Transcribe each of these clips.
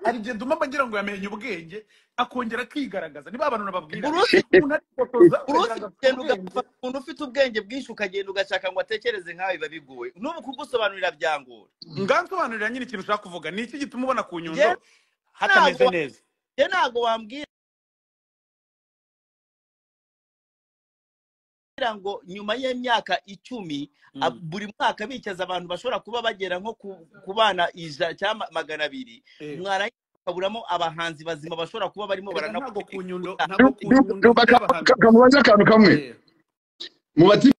ari je nduma bagira ngo yamenye ubwenge akongera kwigaragaza niba abantu nababwira umuntu ufite ubwenge bwinshi ukagenda ugashaka ngo atekereze nkawe biba bigoye n'ubu kugusobanurira byangora ngansobanurira nyine ikintu ushaka kuvuga ni iki gituma ubona ku Nyundo hatameze neza ntago wambwira ngo nyuma y'imyaka 10 buri mwaka bicaza abantu bashobora kuba bagera nko kubana cyangwa 200 mwara kaburamo abahanzi bazima bashobora kuba barimo ntago ku Nyundo kamubaza akantu kamwe mu batipe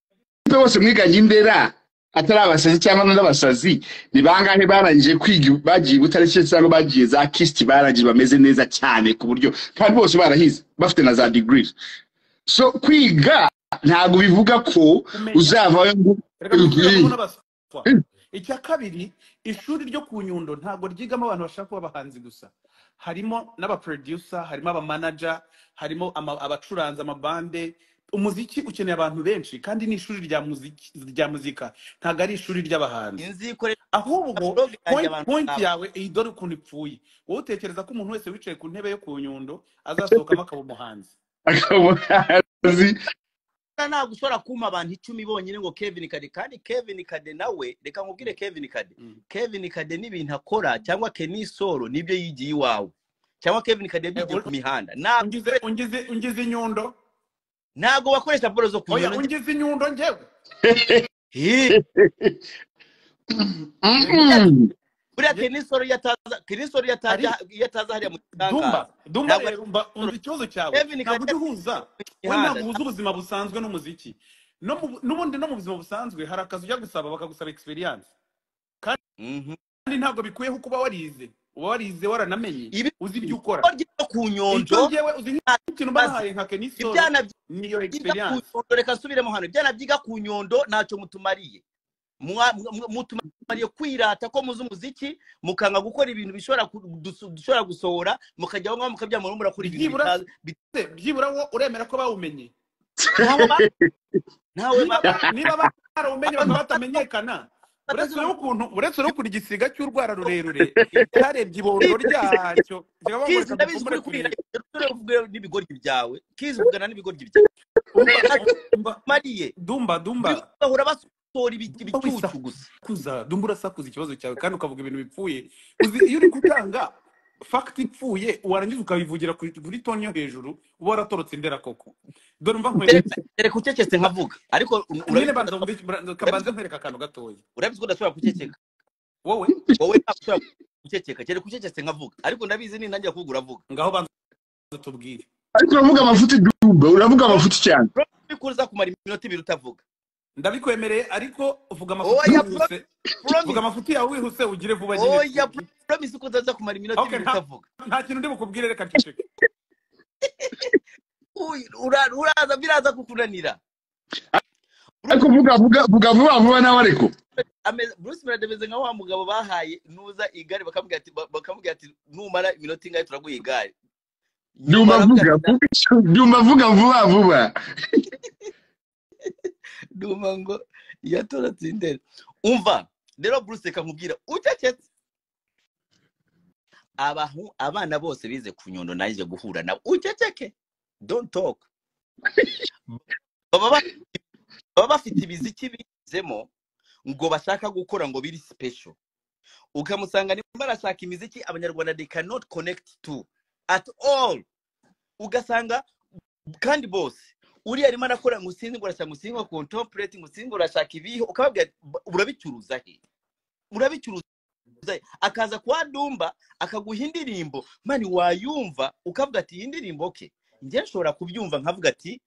bose mwiganye indera atari abasazi cyangwa n'abasazi ni bangahe barangije kwiga bagiye butareke cyangwa bagiye za kist barangije bameze neza cyane ku buryo kandi bose barahize bafite na za degrees so kwiga ntago bivuga ko uzavayo ngo icya kabiri ishuri ryo ku Nyundo ntago ryigamo abantu bashaka kuba abahanzi gusa harimo n'aba producer harimo aba manager harimo abacuranza amabande umuziki ukeneye abantu benshi kandi ni ishuri rya muzika ntago ari ishuri ry'abahanzi ahubwo point yawe idore ukuntu ipfuye wowe utekereza ko umuntu wese wicaye ku ntebe yo ku Nyundo azasohokamo akaba umuhanzi ntabwo ushobora kuma abantu 10 bonyine ngo Kevin Kade kandi Kevin Kade nawe reka nkubwire Kevin Kade n'ibintu akora cyangwa Kenisoro nibyo yigiye iwawe cyangwa Kevin Kade bigiye ku mihanda ungize Nyundo ntago bakoresha boro zo ku Nyundo ungize Nyundo ngewe buriya Kenisoro yataza hariya mu Dumba ikibazo cyawe ntabwo ugihuza ntabwo uhuza ubuzima busanzwe n'umuziki n'ubundi no mu buzima busanzwe hari akazi ujya gusaba bakagusaba experience kandi ntabwo bikuye ko kuba warize uba warize waranamenye uzi ibyo ukora ku Nyundo ngewe uzi ikintu bahaye nka Kenisoro niyo experience reka nsubiremo hano ibyana byiga ku Nyundo ntacyo mutumariye mutumariye kwirata ko muzi umuziki mukanga gukora ibintu bishobora gusohora mukajya aho mukabya mu rumura kuri byibura wo uremera ko bawumenye nawe niba barawumenye batamenyekana uretse no kuri igisiga cy'urwara rurerure cyarebye ibondo ryacyo n'ibigoryi byawe kizi uvugana n'ibigoryi byawe mariye dumba bahora basora ibicucu gusa dumba urasakuza ikibazo cyawe kandi ukavuga ibintu bipfuye uzi iyo uri gutanga fact ipfuye warangiza ukabivugira kuri toni yo hejuru uba waratorotse indera koko dore mva nkwereka kucecetse nkavuga ariko kabanze nkwereka akantu gatoya urabizi ko ndashobora kuceceka wowe ntabwo kuceceka cyane kucecetse nkavuga ariko ndabizi ni ntangira kuvuga uravuga ngaho banza tubwire ariko uravuga amafuti dumba uravuga amafuti cyane bikuza kumara iminota 2 utavuga ndabikwemereye ariko uvuga amafuti yihuse uvuga amafuti yawe wihuse ugire vuba nyine oya promise ko ndaza kumara iminota 2 utavuga nta kintu ndi bukubwire reka ceceke uraza biraza kukunanira ariko vuga vuba nawe ariko Bruce Meredemeze nka wa mugabo bahaye nuza igare bakamubwira ati numara iminota ingahe turaguye igare Duma vuga vuba Duma ngo yatorotse indera umva rero Bruce kankubwira ucecetse abana bose bize ku Nyundo naje guhura nabo uceceke don't talk baba bafite ibiziki bizemo ngo bashaka gukora ngo biri special ukamusanga ni barashaka imiziki abanyarwanda they cannot connect to at all ugasanga kandi bose uri arimo arakora ngusinzi ngo arashaka ngusinzi contemplate ngusinzi ngo arashaka ibiho ukababwira urabicuruza he akaza kwa Dumba akaguha indirimbo mani wayumva ukavuga ati indirimbo okay nje nshobora kubyumva nkavuga ati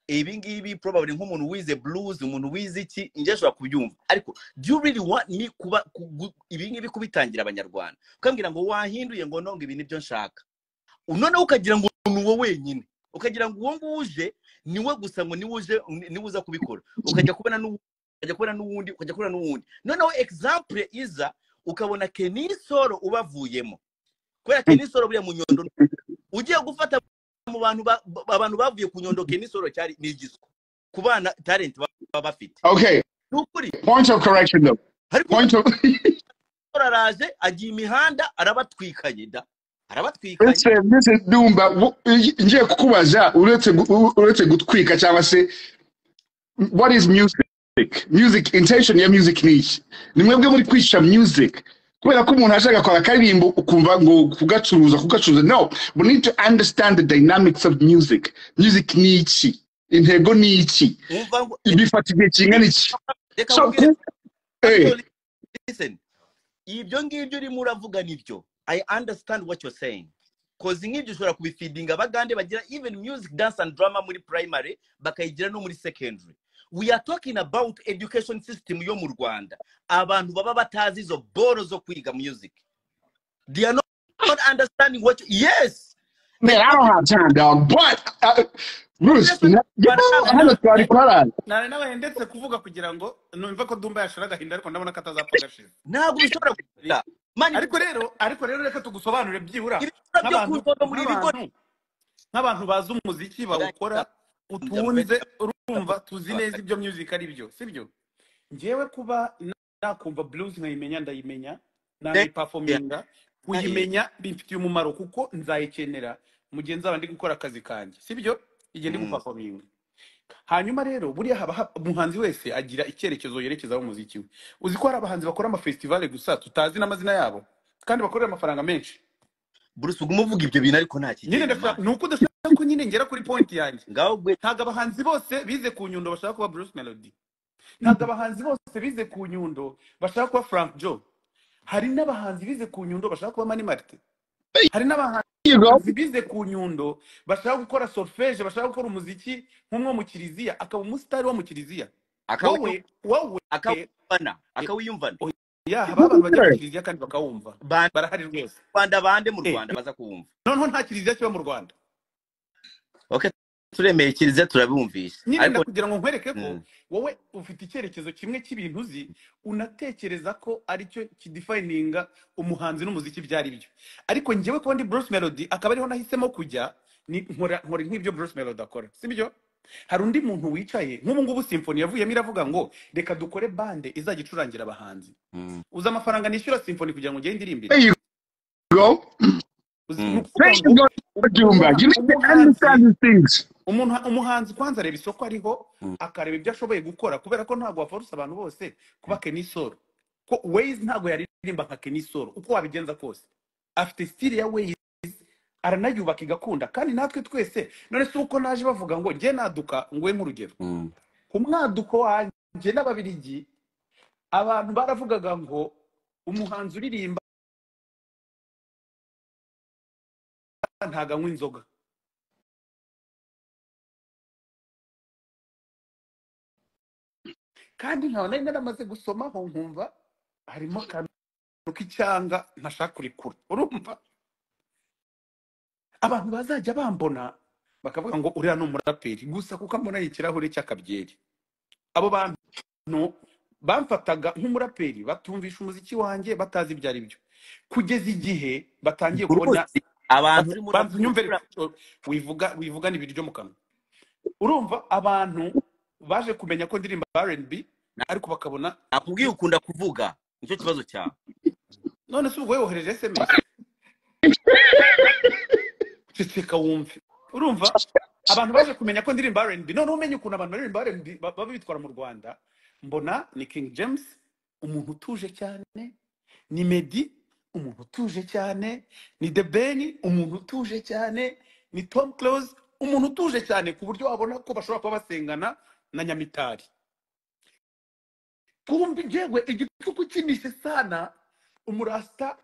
ibi ngibi probably nk'umuntu wize blues umuntu wize iki nje nshobora kubyumva ariko do you really want me kuba ibi ngibi kubitangira abanyarwanda ukambwira ngo wahinduye ngo nonga ibi nibyo nshaka none ukagira ngo nuwo wenyine ukagira ngo uwo nguje niwe gusa ngo niwuza kubikora ukajya kubona n'uwundi noneho example iza ukabona Kenisoro ubavuyemo kubera Kenisoro buriya mu Nyundo ugiye gufata mu abantu bavuye ku Nyundo Kenisoro cyari n'igiswa kubana talent baba bafite okay nukuri point of correction though point of araje agiye imihanda arabatwikanye da arabatwikanye ese dumba ngiye kukubaza uretse gutwika cyangwa se what is music intention ya music ni mwebwe muri kwisha music kubera ko umuntu ashaka kwa karirimbo ukumva ngo kugacuruza no we need to understand the dynamics of music ni iki intego ni iki ibifatiye kingana iki so listen ibyo ngibyo urimo uravuga nibyo I understand what you're saying cause nk'ibyo ushobora kubifeedinga abagande bagira even music dance and drama muri primary bakayigira no muri secondary. We are talking about education system yo mu Rwanda abantu baba batazi izo boro zo kwiga music. They are not understanding what yes man I don't have time dog but Bruce nawe ndetse kuvuga kugira ngo numva ko Dumba yashiraga hinda ariko ndabona katazapfa gashize ntabwo bishobora kugira ariko rero reka tugusobanure byibura nk'abantu bazi umuziki bawukora utunze urumva tuzi neza ibyo music ari byo sibyo ngewe kuba nakumva blues nkayimenya ndayimenya performinga kuyimenya bifitiye umumaro kuko nzayikenera mugenzi abandi gukora akazi kanjye sibyo igende guperforminga hanyuma rero buriya haba umuhanzi wese agira icyerekezo yerekeza mu muziki we uzi ko hari abahanzi bakora ama festival gusa tutazi n'amazina yabo kandi bakorera amafaranga menshi Bruce uguma uvuga ibyo bintu ariko nta kintu nyine nuko udashaka ko nyine ngera kuri point yanjye ntago abahanzi bose bize ku Nyundo bashaka kuba Bruce Melody ntago abahanzi bose bize ku Nyundo bashaka kuba Frank Joe hari n'abahanzi bize ku Nyundo bashaka kuba Mani Martin hari n'abahanzi bize ku Nyundo bashaka gukora solfège bashaka gukora umuziki nk'umwe mu kiliziya akaba umusitari wo mu kiliziya wowe akawiyumvana ya abantu bajya mu kiliziya kandi bakawumva barahari rwose Rwanda bande mu Rwanda baza kuwumva noneho nta kiliziya kiba mu Rwanda okay turemeye kiliziya turabumvisha ariko kugira ngo nkwereke ko wowe ufite icyerekezo kimwe cy'ibintu uzi unatekereza ko ari cyo kidefininga umuhanzi n'umuziki byari byo ariko njyewe ko ndi Bruce Melody akaba ariho nahisemo kujya nkora nk'ibyo Bruce Melody akora sibyo hari undi muntu wicaye nk'ubu ngubu symphony yavuyemo iravuga ngo reka dukore bande izagicurangira abahanzi uza amafaranga nishyura symphony kugira ngo ngende ndirimbire umuhanzi kwanza areba isoko ariho akareba ibyo ashoboye gukora kubera ko ntabwo waforce abantu bose kuba Kenisoro ko Waze ntabwo yaririmba nka Kenisoro uko wabigenza kose afite style ya Waze aranayubaka igakunda kandi natwe twese none se uko naje bavuga ngo nge naduka ngwe nk'urugero umwaduko wanje n'ababirigi abantu baravugaga ngo umuhanzi uririmba ntaganywa inzoga kandi ntawe nari naramaze gusomaho nkumva harimo akantu k'icyanga ntashaka kurikura urumva abantu bazajya bambona bakavuga ngo uriya ni umuraperi gusa kuko ambona ikirahure cy'akabyeri abo bantu bamfataga nk'umuraperi batumvisha umuziki wanjye batazi ibyo ari byo kugeza igihe batangiye kubona abantu nyumvere wivuga n'ibiryo mu kanwa urumva abantu baje kumenya ko ndirimba R&B ariko bakabona akubwiye ukunda kuvuga nicyo kibazo cyawe none se ubwo wohereje SMS ceceka wumve urumva abantu baje kumenya ko ndirimba R&B none umenye ukuntu abantu baririmba R&B baba bitwara mu Rwanda mbona ni King James umuntu utuje cyane ni Meddy umuntu utuje cyane ni The Ben umuntu utuje cyane ni Tom Close umuntu utuje cyane ku buryo wabona ko bashobora kuba basengana na Nyamitari kumbi jewe igituku kinishe sana umurasta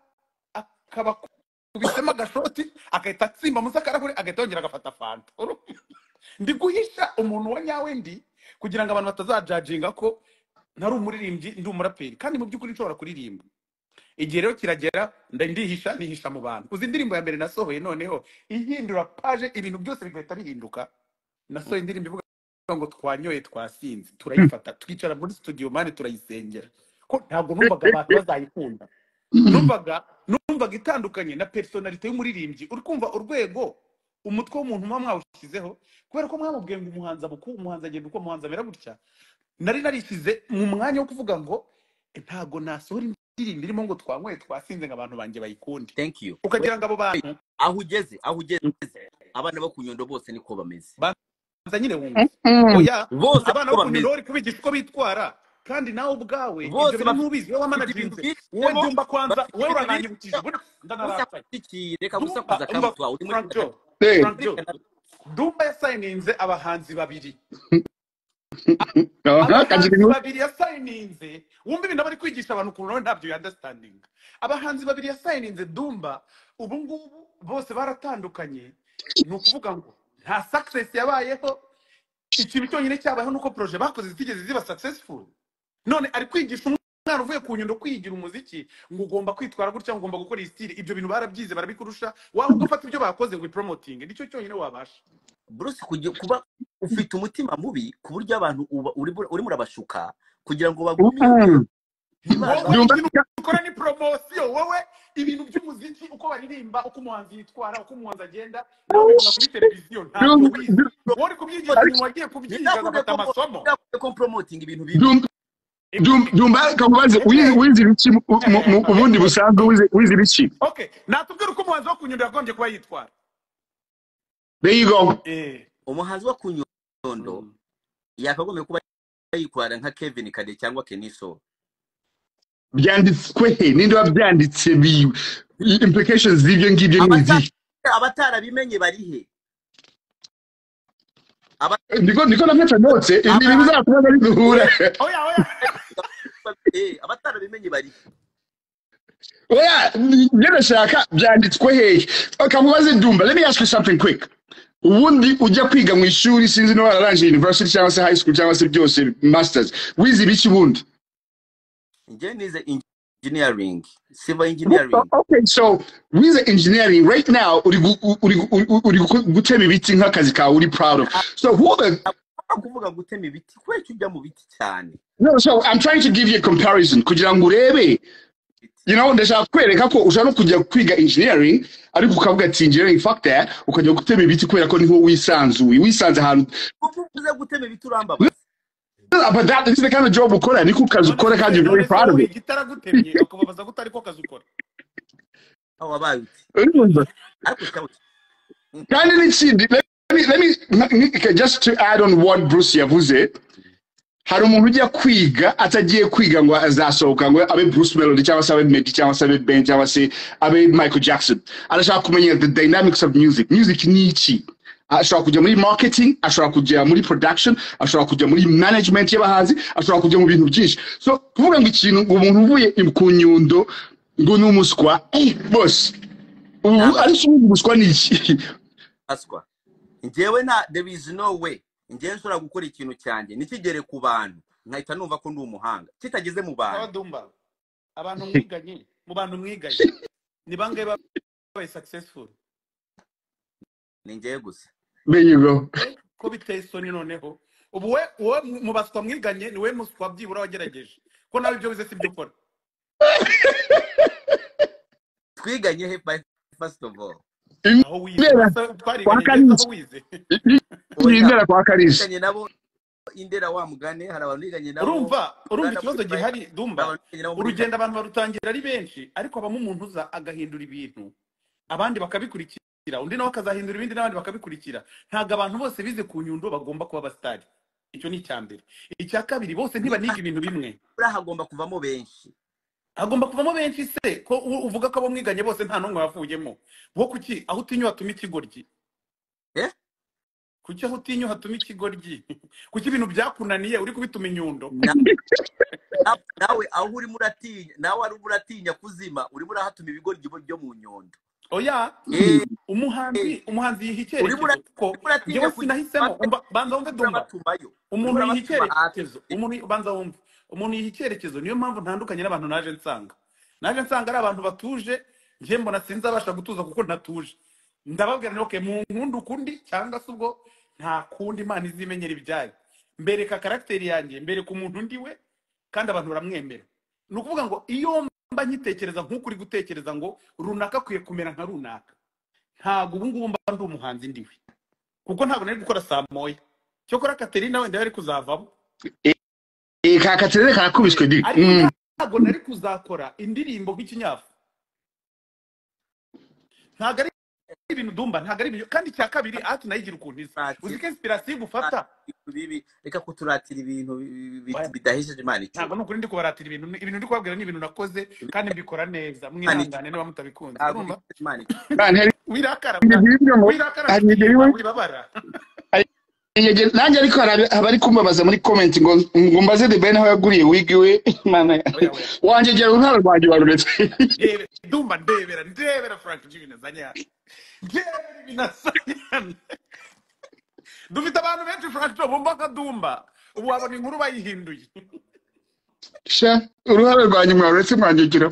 akaba kubisema agashoti akahita atsimba musa karahuri agahita yongera agafata fanta ndi guhisha umuntu wa nyawe ndi kugira ngo abantu batazajajinga ko ntari umuririmbyi ndi umuraperi kandi mu by'ukuri nshobora kuririmba igihe rero kiragera nihisha mu bantu uzi indirimbo ya mbere nasohoye noneho ihindura page ibintu byose bigahita bihinduka nasohoye indirimbo ivuga ngo twanyoye twasinze turayifata twicara muri studio mane turayisengera ko ntabwo numvaga abantu bazayikunda numvaga itandukanye na personality y'umuririmbyi uri kumva urwego umutwe w'umuntu mwawushizeho kubera ko mwamubwiye ngo umuhanzi agenda uko umuhanzi amera gutya nari narishyize mu mwanya wo kuvuga ngo ntago nasohora indirimbo irimo ngo twanyweye twasinze ngo abantu banjye bayikunde thank you ukagira ngo abo bantu aho ugeze abana bo kunyundo bose niko bameze banza nyine wumva oya bose abana bo kunyundo bari kubigisha uko bitwara kandi nawe ubwawe ibyo bintu ntubizi wowe wamanaginze wowe Dumba kwanza wowe urananyibukije ndanarakaye reka gusakuza kamutwa uri muri Dumba yasayininze abahanzi babiri abahanzi babiri yasayininze wumva ibintu bari kwigisha abantu ukuntu nawe ntabyo you understanding abahanzi babiri yasayininze Dumba ubu ngubu bose baratandukanye ni ukuvuga ngo nta success yabayeho ikintu cyonyine cyabayeho nuko projet bakoze zitigeze ziba successful none ari kwigisha umwana uvuye ku Nyundo kwigira umuziki ngo ugomba kwitwara gutya ngomba gukora iyi style ibyo bintu barabyize barabikurusha waho ugafata ibyo bakoze ngo promoting nicyo cyonyine wabasha Bruce kuba ufite umutima mubi ku buryo abantu uri murabashuka kugira ngo bagumye ukora ni promotion wowe ibintu by'umuziki uko baririmba uko umuhanzi yitwara uko umuhanzi agenda nawe ubona kuri televiziyo ntabwo wize wowe kubyigira umuntu wagiye kubyiga agafata amasomo ko promoting ibintu bibi Dumba kamubaze wize ibiki ubundi busanzwe wize ibiki okay natubwira uko umuhanzi wo kunyundo yagombye kuba yitwara there you go umuhanzi wo kunyundo yakagombye kuba yitwara nka Kevin Kade cyangwa Keniso byanditswe he ninde wabyanditse implications z'ibyo ngibyo n'imiziki abatarabimenye barihe niko nafata notes ibi bizakubaza biduhura oya abatarabimenye barihe oya ngerashaka byanditswe he kamubaze Dumba let me ask you something quick ubundi ujya kwiga mu ishuri sinzi no wararangije university cyangwa se high school cyangwa se byose masters wize ibiki bundi nize engineering civil engineering okay so wize engineering right now uri gutema ibiti nk'akazi kawe uri proud of so kuvuga gutema ibiti kwecyo ujya mu biti cyane no so I'm trying to give you a comparison kugira ngo urebe ndashaka kwereka ko ushaka no kujya kwiga engineering ariko ukavuga ati engineering fuck that ukajya gutema ibiti kubera ko niho wisanze ahantu uvuze gutema ibiti uramba but that is the kind of job ukora niko kazi ukora kandi you're very proud of it gitaragutemye ukababaza gutari ko kazi ukora aho abaye kandi n'ikindi let me just to add on what Bruce yavuze hari umuntu ujya kwiga atagiye kwiga ngo azasohoka ngo abe Bruce Melody cyangwa se abe Meddy cyangwa se abe Ben cyangwa se abe Michael Jackson arashaka kumenya the dynamics of music ni iki ashobora kujya muri marketing ashobora kujya muri production ashobora kujya muri management y'abahanzi ashobora kujya mu bintu byinshi so kuvuga ngo ikintu umuntu uvuye ku Nyundo ngo n'umuswa boss ari umuswa ni iki aswa njyewe there is no way njyewe nshobora gukora ikintu cyanjye nikigere ku bantu nkahita numva ko ndi umuhanga kitageze mu bantu Dumba abantu mwiganye mu bantu mwiganye ni bangahe babaye successful ni njyewe gusa there you go ko biteye isoni noneho ubu we mu baswa mwiganye ni we muswa byibura wagerageje ko nawe ibyo wize si byo ukora twiganye he first of all aho wize Indera kwa Kalisa nabo indera wa mugane hari abantu biganye nabo urumva ikibazo gihari Dumba urugendo abantu barutangira ari benshi ariko abamo umuntu uza agahindura ibintu abandi bakabikurikira undi nawe akazahindura ibindi n'abandi bakabikurikira ntago abantu bose bize ku Nyundo bagomba kuba abastari icyo ni icyambere icya kabiri bose ntibaniga ibintu bimwe hagomba kuvamo benshi se ko uvuga ko abo mwiganye bose nta numwe wavuyemo wo kuki aho utinywa hatuma ikigoryi kuki aho utinywa hatuma ikigoryi kuki ibintu byakunaniye uri kubituma Inyundo nawe aho uri muratinya nawe ari uratinya kuzima uri murahatuma ibigoryi byo mu Nyundo oya umuhanzi yihikerekezo ko ngewe sinahisemo banza wumve Dumba umuntu yihikerekezo umuntu yihikerekezo niyo mpamvu ntandukanye n'abantu naje nsanga ari abantu batuje nje mbona sinzabasha gutuza kuko ntatuje ndababwira no ke mu nkundu kundi cyangwa se ubwo nta kundi Imana izimenyera ibyayo mbereka karakteri yanjye mbereka umuntu ndiwe kandi abantu baramwemera nukuvuga ngo iyo mba nyitekereza nk'ukuri gutekereza ngo runaka kwiye kumera nka runaka ntago ubu ngubu mba ndi umuhanzi ndiwe kuko ntago nari gukora saa moya cyo kora Katerina wenda yari kuzavamo Katerina karakubiswe ndi ntago nari kuzakora indirimbo nk'ikinyafu. Ntago ari ibintu Dumba, ntago ari ibintu kandi cya kabiri ati nayigira ukuntu isa. Uzi ko inspiration gufata bibi reka kuturatira ibintu bidahishe Imana icyo. Ntago nukuri ndi kubaratira ibintu ndi kubabwira ni ibintu nakoze kandi mbikora neza. Mwihangane niba mutabikunze. Urumva? Wirakara. Wibabara. Nanjye ariko abari kumbabaza muri comment ngo mbaze The Ben aho yaguriye wig we mana wanje gera untara rwanjye waruretse. Dumba ndebera Frank Junior zanya. Ndebera binasanya. Dufite abantu benshi Frank bumva ka Dumba. Ubu wabona inkuru bayihinduye. Sha uruhare rwanjye mwaruretse mwanjye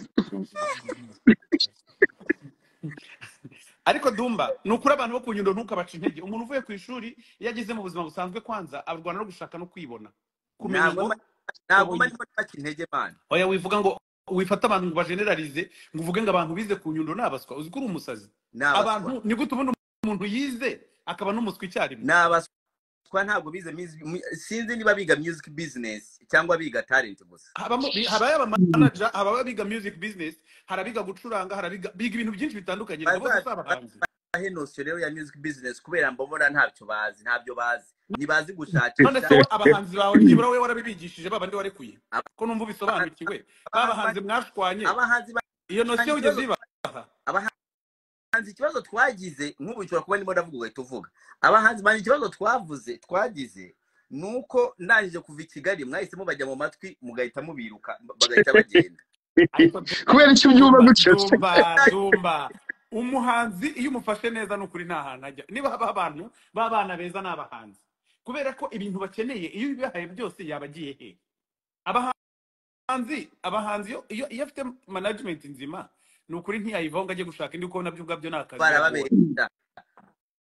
Ariko Dumba nukuri abantu bo kunyundo ntukabaca intege. Umuntu uvuye ku ishuri yagize mu buzima busanzwe kwanza abarwana no gushaka no kwibona. Kumenya ngo ntabwo mari baca intege man. Oya wivuga ngo wifata abantu ngo bageneralize ngo uvuge ngo abantu bize ku nyundo nabaswa. Uzi ko uri umusazi. Abantu ni gute ubundi umuntu yize akaba n'umuswi icyarimwe. Nabaswa ntabwo bize sinzi niba biga music business cyangwa biga talent gusa. Habaye aba manager, habaye biga music business, harabiga gucuranga, harabiga ibintu byinshi bitandukanye. Bose abahanzi. Henose rero ya music business kubera mbona ntabyo bazi. Nibazi gushakisha. None se abahanzi bawe nibura we warabibigishije babandi warekuye. Ko numva bisobanukiwe. Babahanzi mwashwanye. Iyo nose ugeze ibaha. Abahanzi ikibazo twagize nk'ubu cyura kuba ndimo ndavuga uhita uvuga. Abahanzi bani ikibazo twagize nuko ndangije kuva i Kigali mwahisemo bajya mu matwi mugahita mubiruka bagahita bagenda. Kubera icyo byumva gutyo. Dumba. Umuhanzi iyo umufashe neza n'ukuri nahantu ajya. Niba abantu babana beza n'abahanzi. Kubera ko ibintu bakeneye iyo bibahaye byose yabagiye he. Abahanzi iyo afite management nzima nukuri ntiyayivonga aje gushaka indi uko nabyo ubwabyo nakazi.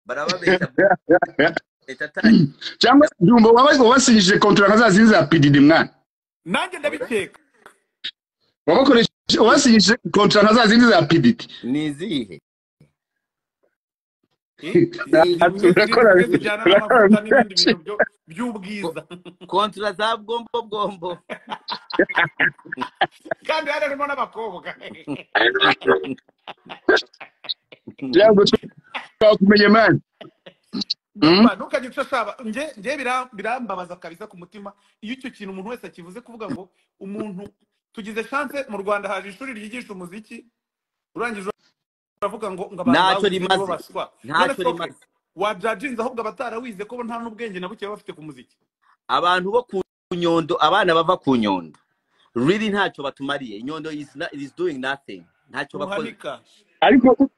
Barababesha. Cyangwa Dumba wabasinyije contract za PDD mwana. Nanjye ndabikeka. Wabakoresha wasinyije contract za PDD. Nizihe? By'ubwiza. Contract za bwombo. Kandi harimo n'abakobwa. Cyangwa twakumenye man. Ntukagice saba nge birambabaza kabisa ku mutima iyo icyo kintu umuntu wese akivuze kuvuga ngo umuntu tugize chance mu Rwanda haje ishuri ryigisha umuziki urangije uravuga ngo ntacyo rimaze wajajinze ahubwo abatarawize ko nta n'ubwenge nabuke bafite ku muziki. Abantu bo ku Nyundo abana bava ku Nyundo really ntacyo batumariye. Nyundo is doing nothing. Ntacyo bakoze. Ariko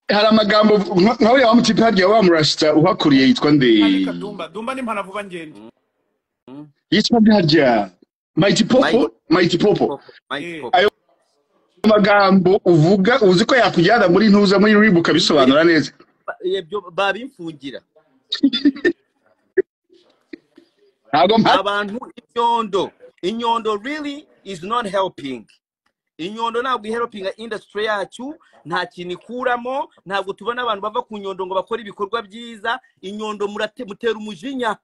hari amagambo nkawe ya mutipe harya wamurashita uhakuriye yitwa nde? Dumba ni mpana vuba ngende. Yitwa harya Mighty Popo. Ayo magambo uvuga uzi ko yakujyana muri ntuza muri ribuka bisobanura neza. Yebyo babimfungira. Abantu Inyundo really is not helping. Inyundo ntabwo ihelpinga industry yacu nta kintu ikuramo. Ntabwo tubona abantu bava ku Nyundo ngo bakora ibikorwa byiza. Inyundo mutera umujinya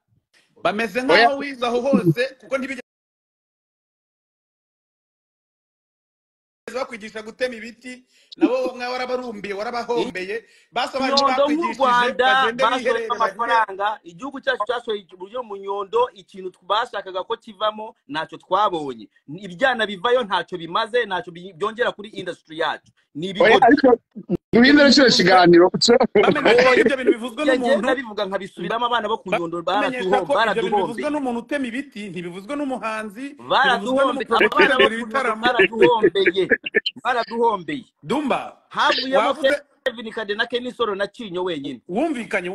bameze nkaho wiza aho hose kuko ntibigeze bakwigisha gutema ibiti nabo mwa warabarumbiye warabahombeye basobanura bakwigishije bagende biherera amafaranga. Igihugu cyacu cyasohoye uburyo mu Nyundo ikintu twashakaga ko kivamo ntacyo twabonye. Ibyana bivayo ntacyo bimaze, ntacyo byongera kuri industry yacu. Ni ibigo Nibindi cyo kiganiro ibyo bintu bivuzwe n'umuntu nabivuga nkabisubiramo. Abana bo ku Nyundo baraduhombe. Bivuzwe n'umuntu utema ibiti ntibivuzwe n'umuhanzi. Baraduhombeye. Dumba havuyemo Kevin Kade na Kenisoro na Kinyo wenyine. Wumvikanye.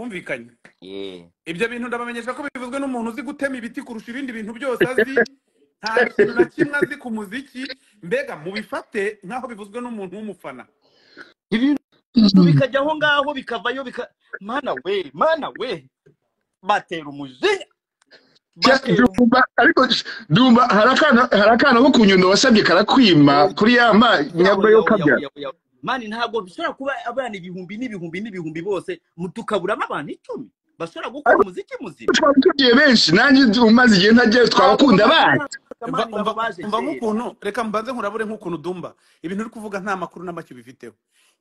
Ibyo bintu ndabamenyesha ko bivuzwe n'umuntu uzi gutema ibiti kurusha ibindi bintu byose azi. Nta kintu na kimwe azi ku muziki. Mbega mubifate nkaho bivuzwe n'umuntu w'umufana. Ibintu bikajya aho ngaho bikavayo mana we batera umujinya. Ariko Dumba harakana ko ku Nyundo wasabye karakwima kuri yama nyabwo yo kabya. Mani ntabwo bishobora kuba abana ibihumbi bose mutukaburamo abantu 10 bashobora gukora umuziki muzima. Twabwiye benshi nanjye umaze igihe ntajye twabakunda abana. mani baba baje umva nk'ukuntu reka mbanze nkurabure nk'ukuntu Dumba ibintu uri kuvuga nta makuru n'amacyo bifiteho.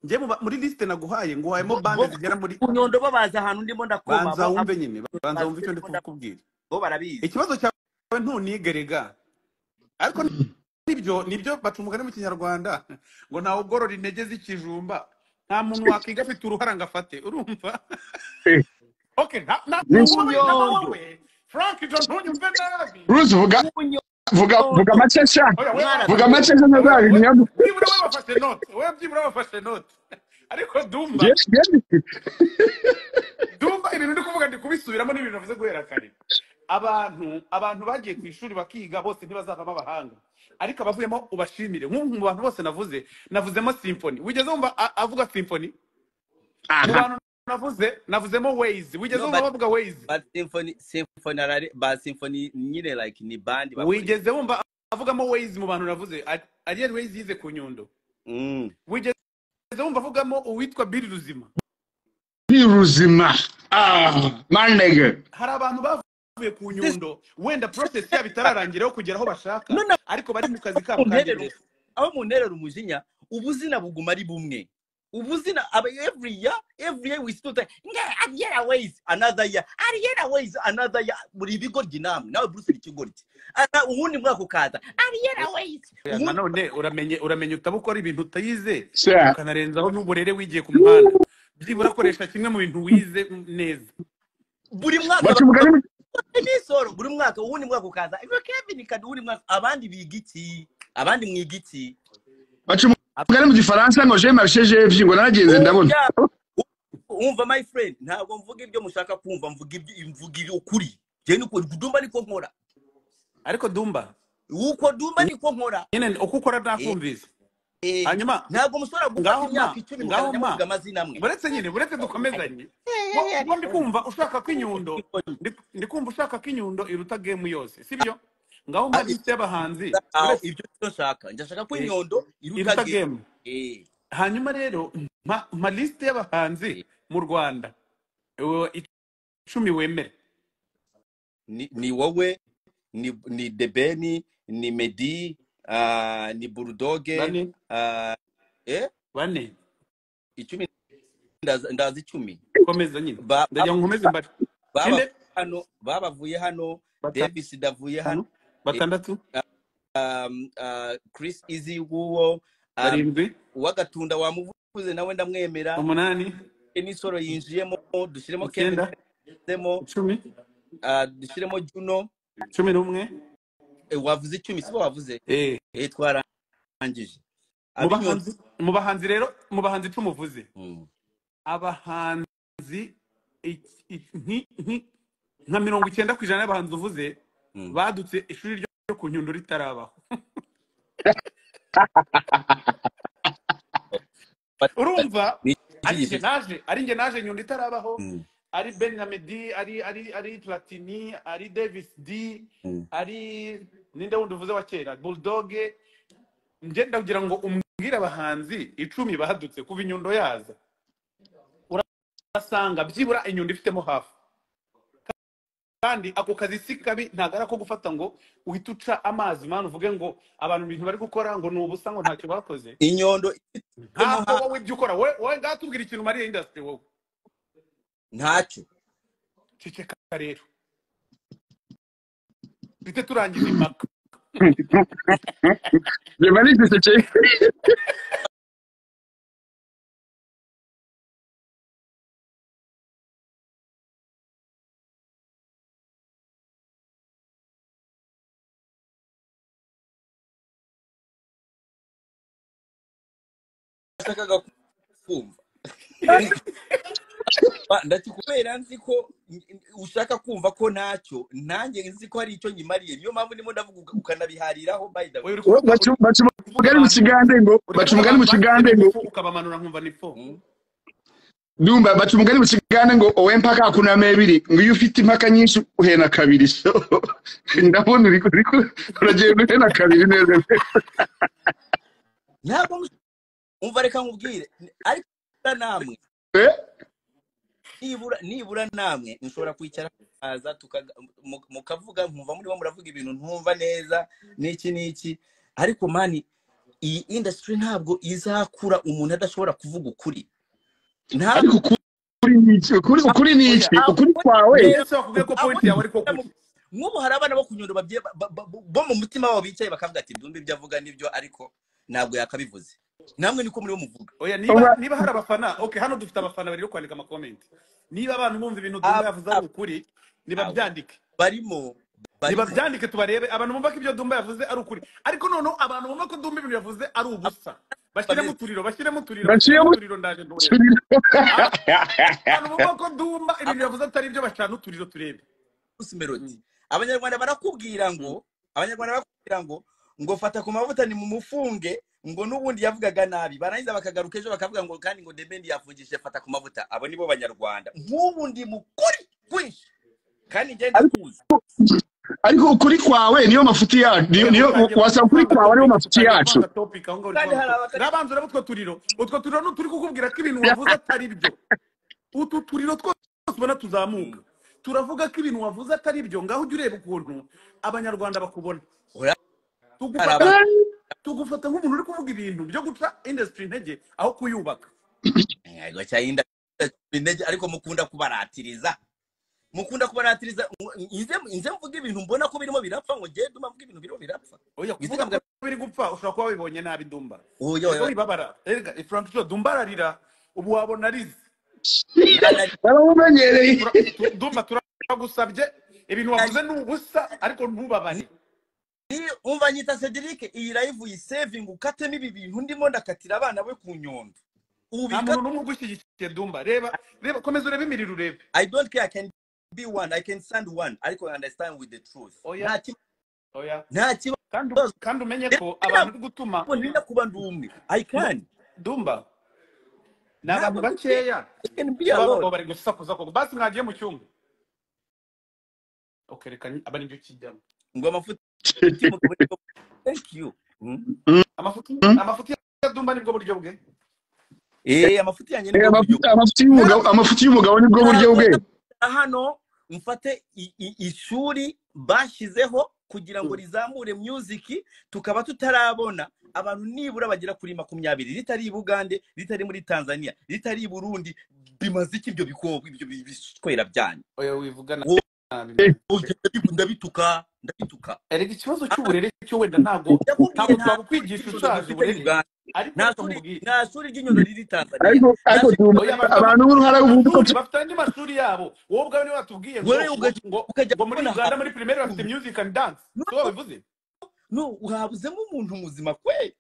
Ngiye muri liste naguhaye nguhayemo bande zigera muri Kunyondo babaza ahantu ndimo ndakoma. Banza wumve nyine, banza wumve icyo ndi kukubwira. Bo barabizi. Ikibazo cyawe ntunigerega. Ariko nibyo bacumugane mu Kinyarwanda ngo ntawe ugorora intege z'ikijumba. Nta muntu wakiga afite uruhara ngafate. Urumva? Okay, na wowe. Frank ntunyumve nabi. Bruce vuga macesha. Vuga macesha nazaga nyabu. Byibura bafashe note. Wewe byibura bafashe note. Ariko Dumba. Dumba ibintu ndi kuvuga ndi kubisubiramo n'ibintu navuze guhera kare. Abantu bagiye ku ishuri bakiga bose ntibazavamo abahanga. Ariko abavuyemo ubashimire. Nk'umuntu mu bantu bose navuzemo symphony. Wigeze wumva avuga symphony? Mu bantu navuzemo ways. Wigeze wumva bavuga ways? But symphony nyine like ni band. Wigeze wumva avugamo ways mu bantu navuze? Ariel ways yize ku Nyundo. Wigeze wumva avugamo uwitwa Bill Ruzima? Bill Ruzima. Manege. Hari abantu bavuye ku Nyundo wenda process yabo itararangira kugera aho bashaka ariko bari mu kazi kabo kandi aho mu nterero umujinya ubuzina buguma ari bumwe. Ubuzina every year we still think ways another year another year muri bigo ginamwe nawe Bruce ikigoryi ubundi mwaka ukaza ways none uramenye utabukora ibintu utayize ukanarenzaho n'uburere wigiye ku muhanda byibura koresha kimwe mu bintu wize neza buri mwaka nisoro buri mwaka ubundi mwaka ukaza Kevin kandi ubundi mwaka abandi biga iki abandi mwiga iki Mugari mu Gifaransa ngo je marché je ngo naragenze ndabona. Umva my friend ntabwo mvuga ibyo mushaka kumva mvuga ibyo ukuri. Je niko Dumba niko nkora. Ariko Dumba niko nkora. Nyine uko ukora ndakumvise. Hanyuma ntabwo musora gufata imyaka 10 mukavuga amazina amwe. Buretse dukomezanye. Ngo ndikumva ushaka kwinyundo. Ndikumva ushaka kwinyundo iruta game yose. Sibyo? Ngaho mu liste y'abahanzi ibyo nshaka ndashaka ko Inyondo iruta game. Hanyuma rero ma liste y'abahanzi mu Rwanda 10 wemere ni wowe ni Debeni ni Medi ni Bulldoge bane 10 ndazi 10 komeza nyine ndajya nkomeze mbari babavuye hano Davis davuye hano batandatu Chris Easy guwo barindwi wagatunda wamuvuze nawe ndamwemera 8 Enisoro yinjiyemo dushiremo Kenda demo 10 dushiremo Juno 11 wavuze 10 sibo wavuze twarangije mu bahanzi rero mu bahanzi tumuvuze abahanzi nka 90% y'abahanzi uvuze badutse ishuri ryo ku Nyundo ritarabaho. Urumva ari nge naje Nyundo itarabaho ari Ben na Medi ari Platini ari Davis D ari ninde wundi uvuze wa kera Bulldoge nge ndagira ngo umbwire abahanzi 10 bahadutse kuva Nyundo yaza urasanga byibura Nyundo ifitemo hafi kandi ako kazi sikabi ntagara ko gufata ngo uhita uca amazi manu uvuge ngo abantu bintu bari gukora ngo nubusa ngo ntacyo bakoze Inyondo ntabwo wowe ibyo ukora wowe ngatubwira ikintu muri industry wowe ntacyo ceceka rero bite turangiza impaka Bari ceceka ashakaga kumva ndakikubera nzi ko ushaka kumva ko ntacyo nanjye nzi ko hari icyo nyimariye niyo mpamvu ndimo ndavuga ukanabihariraho by the way bacumugari mu kigande ngo ukabamanura nkumva ni fo Dumba bacumugari mu kigande ngo owe mpaka kuna mebiri ngo iyo ufite impaka nyinshi uhena kabiri so ndabona uriko uragenda uhena kabiri neza ntabwo umva reka nkubwire ariko namwe nibura namwe nshobora kwicara haza mukavuga nkumva muri bo muravuga ibintu ntumva neza n'iki ariko mani iyi industry ntabwo izakura umuntu adashobora kuvuga ukuri ariko ukuri ni iki ukuri kwawe Yesu akubwiye ko point yawe ariko kuri nk'ubu hari abana bo kunyundo bo mu mutima wabo bicaye bakavuga ati ndumva ibyo avuga nibyo ariko ntabwo yakabivuze namwe niko muri bo muvuga oya niba hari abafana okay hano dufite abafana bari kwandika ama comment niba abantu bumva ibintu Dumba yavuze ari ukuri niba byandike barimo niba byandike tubarebe abantu bumva ko ibyo Dumba yavuze ari ukuri ariko noneho abantu bumva ko Dumba ibintu yavuze ari ubusa bashyiremo uturiro ndaje ndoye abantu bumva ko Dumba ibintu yavuze atari ibyo bacana uturiro turebe Melody abanyarwanda barakubwira ngo fata ku mavuta ni mu mufunge ngo nubundi yavugaga nabi barangiza bakagaruka ejo bakavuga ngo kandi ngo Nibindi yavugije fata ku mavuta abo nibo banyarwanda nk'ubundi mukuri kwinshi kandi ngenda kuza ariko ukuri kwawe niyo mafuti yacu niyo wasaba ukuri kwawe niyo mafuti yacu nabanza urabutwo turiro n'uturi kukubwira ko ibintu wavuze atari byo utu turiro twose ubona tuzamuka turavuga ko ibintu wavuze atari byo ngaho ujye ureba ukuntu abanyarwanda bakubona tugufata nk'umuntu uri kuvuga ibintu byo guca industry intege aho kuyubaka yego cyayinda intege ariko mukunda kubaratiriza inze mvuga ibintu mbona ko birimo birapfa ngo ngiye Dumba mvuga ibintu birimo birapfa oya kuvuga ngo biri gupfa ushobora kuba wibonye nabi Dumba oya ibabara erega Frank Dumba ararira ubu wabona arize baramumenyereye Dumba turagusabye ibintu wavuze n'ubusa ariko ntubabane umva nyita Cedric iyi live yisaving ukatemo ibi bintu ndimo ndakatira abana be ku Nyundo ubika umuntu n'umugushyigikiye Dumba reba komeza urebe imiriro urebe I don't care I can be one I can stand one ariko I understand with the truth nta kandi umenye ko abantu gutuma nina kuba ndumwe I can Dumba n'abantu bakeya baba bari gusakuza ko basi mwagiye mu cyumba okay reka abari byo kijyamo ngo amafuti thank you amafuti ya Dumba nibwo buryo bwe amafuti yanjye nibwo amafuti y'umugabo nibwo buryo bwe hano mfate ishuri bashizeho kugira ngo rizamure music tukaba tutarabona abantu nibura bagera kuri 20 ritari Bugande ritari muri Tanzania ritari Burundi bimaze iki ibyo bikobwa ibyo biswera byanyu oya wivugana ndabituka erega ikibazo cy'uburere cyo wenda ntabwo twabukwigisha ushaje uburere nta shuri ry'inyundo riri Tanzania ariko abantu b'uruhara bafite andi mashuri yabo wowe ubwawe niwe watubwiye ngo muri Uganda muri primaire bafite music and dance so wabivuze no uhabuzemo umuntu muzima kwe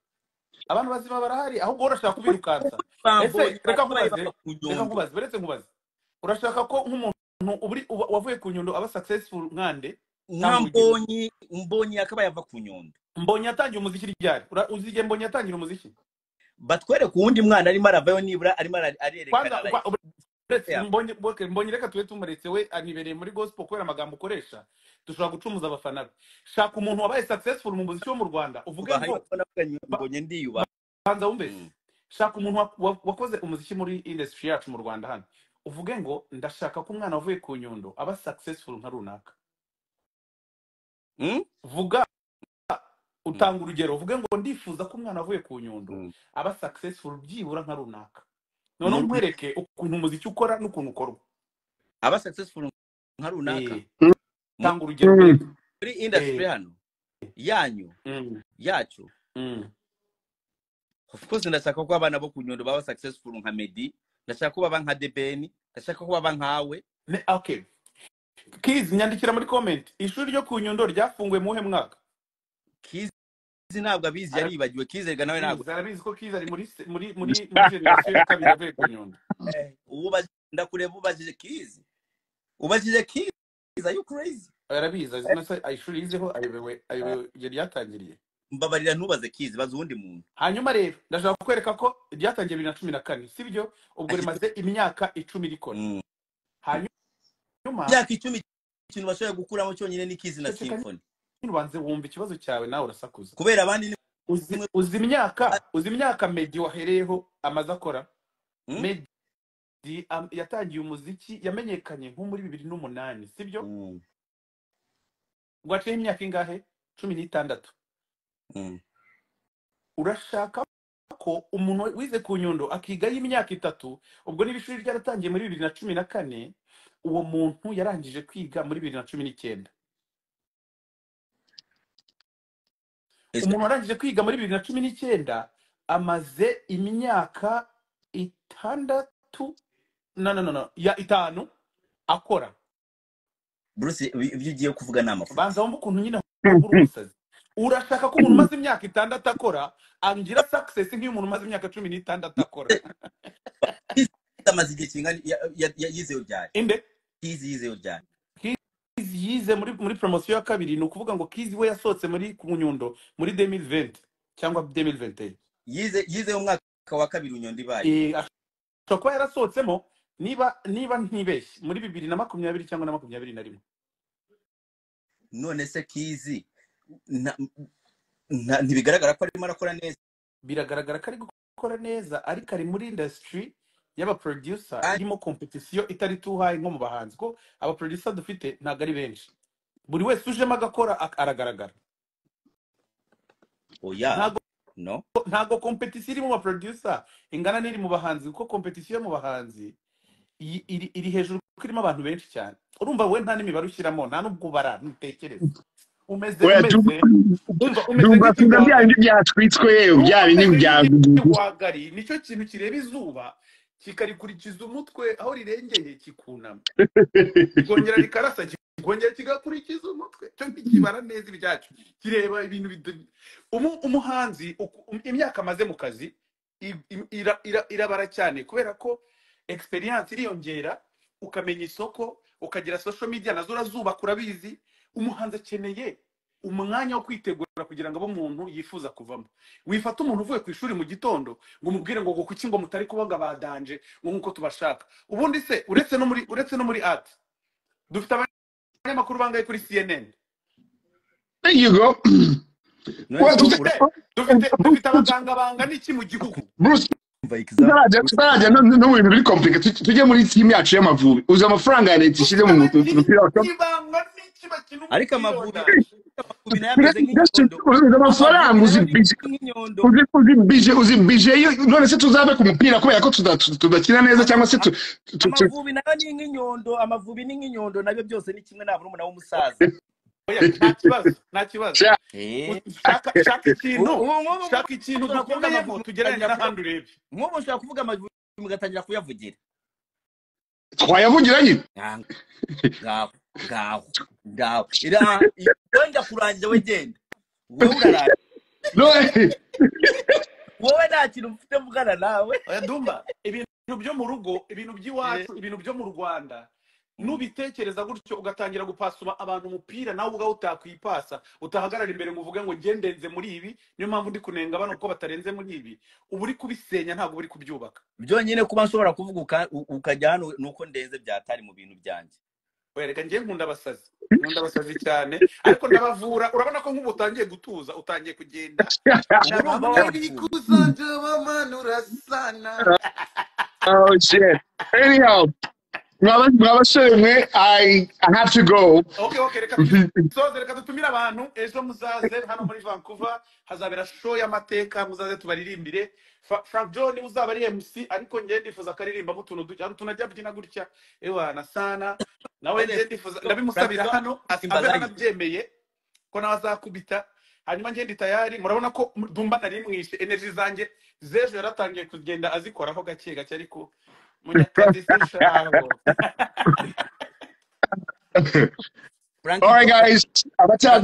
abantu bazima barahari ahubwo urashaka kubirukansa ese reka nkubaze beretse nkubaze urashaka ko nk'umuntu wavuye ku Nyundo aba successful nkande mbonyi akaba yava ku Nyundo mbonyi yatangiye umuziki ryari uzige mbonyi yatangiye umuziki batwere ku wundi mwana arimo aravayo nibura arimo arerekana mbonyi reka tuwe tumuretse we anibereye muri gospel kubera amagambo ukoresha dushobora gucumuza abafana shaka umuntu wabaye successful mu muziki wo mu Rwanda uvuge ngo mbonye ndiyuba banza wumve shaka umuntu wakoze umuziki muri industry yacu mu Rwanda hano uvuge ngo ndashaka ko umwana wavuye ku Nyundo aba successful nka runaka vuga utanga urugero uvuge ngo ndifuza ko umwana wavuye ku Nyundo aba successful byibura nka runaka none nkwereke ukuntu umuziki ukora n'ukuntu ukorwa aba successful nka runaka tanga urugero muri industry hano yanyu yacu of course ndashaka ko abana bo ku Nyundo baba successful nka Medi ndashaka ko baba nka Debeni ndashaka ko baba nkawe okay Kiz nyandikira muri comment ishuri ryo ku Nyundo ryafunguye muhe mwaka Kiz ntabwo abizi yaribagiwe Kizega nawe ntabwo zarabizi ko Kiz ari muri generation ya kabiri yavuye ku Nyundo ubu ndakureba ubajije Kiz are you crazy arabizi nasa ishuri yizeho ayobewe yari yatangiriye mbabarira ntubaze Kiz baza uwundi muntu hanyuma rero ndashaka kukwereka ko ryatangiye 2014 sibyo ubwo rimaze imyaka 10 rikora hanyuma imyaka 10 ikintu bashoboye gukuramo cyonyine ni Kiz na Symphony ubanze wumva ikibazo cyawe nawe urasakuza kubera abandi uzi imyaka Medi wahereyeho amaze akora Medi yatangiye umuziki yamenyekanye nko muri 2008 sibyo Mm. gwaciye imyaka ingahe 16 urashaka ko umuntu wize ku Nyundo akiga y'imyaka 3 ubwo n'ibishuri ryaratangiye muri 2014 uwo muntu yarangije kwiga muri 2019 umuntu warangije kwiga muri 2019 amaze imyaka 6 no ya 5 akora Bruce ibyo ugiye kuvuga n'amafu banza wumva ukuntu nyine umusazi urashaka ko umuntu umaze imyaka 6 akora angira success nk'iyo umuntu umaze imyaka 16 akora amaze igihe kingana yize uryari inde yize uryari yize muri promotion ya kabiri ni ukuvuga ngo Kizi we yasohotse muri Kunyundo muri 2020 cyangwa 2021 yize umwaka wa kabiri Unyundo ibaye ashobora kuba yarasohotsemo niba ntibeshye muri 2020 cyangwa na 2021 none se Kizi ntibigaragara ko arimo arakora neza biragaragara ko ari gukora neza ariko ari muri industry y'aba producer irimo competition itari too high nko mu bahanzi ko aba producer dufite ntago ari benshi buri wese ujemo agakora aragaragara oya no ntago competition iri mu ba producer ingana n'iri mu bahanzi kuko competition mu bahanzi iri hejuru kuko irimo abantu benshi cyane urumva we nta n'imibare ushyiramo nta n'ubwo bara ntekereza umeze byandi byatwitswe byabindi byagari nicyo kintu kireba izuba kikarikurikiza umutwe aho rirengeye kikunama kongera rikarasa kongera kigakurikiza umutwe cyo ntikibara neza ibyacu kireba ibintu umuhanzi imyaka amaze mu kazi irabara cyane kubera ko experience iriyongera ukamenya isoko ukagira social media nazo urazuba kurabizi umuhanzi akeneye umwanya wo kwitegura kugira ngo abo umuntu yifuza kuvamo wifata umuntu uvuye ku ishuri mu gitondo ngo mubwire ngo kuki ngo mutari kubanga badanje ngo nkuko tubashaka ubundi se uretse no muri art dufite abanyamakuru bangaye kuri CNN there you go dufite abaganga banga n'iki mu gihugu Bruce tuzajya no mu bintu biri complicated tujye muri team yacu y'Amavubi uza amafaranga ya leta ishize mu mupira ariko Amavubi nayakoze amafaranga uzibije none se tuzabe ku mupira kubera ko tudakina neza cyangwa se Amavubi nayo ni nk'Inyundo Amavubi ni nk'Inyundo nabyo byose ni kimwe nabura umuntu w'umusaza nta kibazo shaka ikintu dukunda Amavubi tugeranye n'ahandi urebye nk'ubu ushobora kuvuga Amavubi mugatangira kuyavugira twayavugira nyine ngaho wenda kurangira we genda wowe urarangira wowe nta kintu ufite mvugana nawe dumba ibintu byo mu rugo ibintu by'iwacu ibintu byo mu Rwanda nubitekereza gutyo ugatangira gupasuma abantu umupira nawe ubwawe utakwipasa utahagarara imbere ngo uvuge ngo ngendenze muri ibi niyo mpamvu ndi kunenga bano ko batarenze muri ibi ubu uri kubisenya ntabwo uri kubyubaka byonyine kuba nshobora kuvuga ukajya hano nuko ndenze byatari mu bintu byanjye wereka ngiye nkunda abasazi cyane ariko ndabavura urabona ko nk'ubu utangiye gutuza utangiye kugenda oh shit anyhow mwabasore I have to go. Okay, reka dutumira abantu ejo muzaze hano muri Vancouver hazabera show y'amateka muzaze tubaririmbire Frank John uzaba ari MC ariko ngiye ndifuza karirimba mutuntu tunajya byina gutya ewana sana nawe ngiye ndifuza ndabimusabira hano abyemeye ko nawe azakubita hanyuma ngiye ndi tayari murabona ko dumba nari mwishe energy zanjye zejo yaratangiye kugenda azikoraho gake gake ariko Alright guys,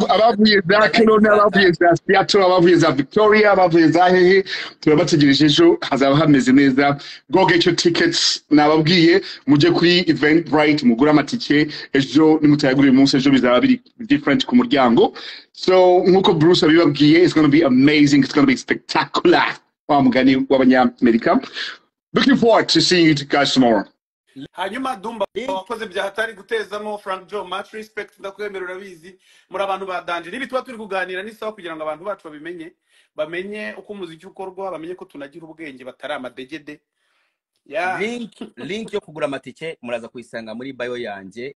abavuye za Kelowna, abavuye za Seattle, abavuye za Victoria, abavuye za hehe turabategereje ejo hazaba hameze neza. Go get your tickets nababwiye muje kuri Eventbrite mugura amatike ejo nimutayagura umunsi ejo bizaba biri different ku muryango. So nkuko Bruce abibabwiye it's going to be amazing, it's going to be spectacular. Wa mugani w'abanyamerika. Looking forward to seeing you guys tomorrow. Hanyuma dumba wakoze byahatari gutezamo Frank Joe much respect ndakwemerera urabizi muri abantu badanje nibi tuba turi kuganira nisawa kugira ngo abantu bacu bamenye uko umuziki ukorwa bamenye ko tunagira ubwenge batari amadegede Yeah. link yo kugura amatike muraza kuyisanga muri bio yanjye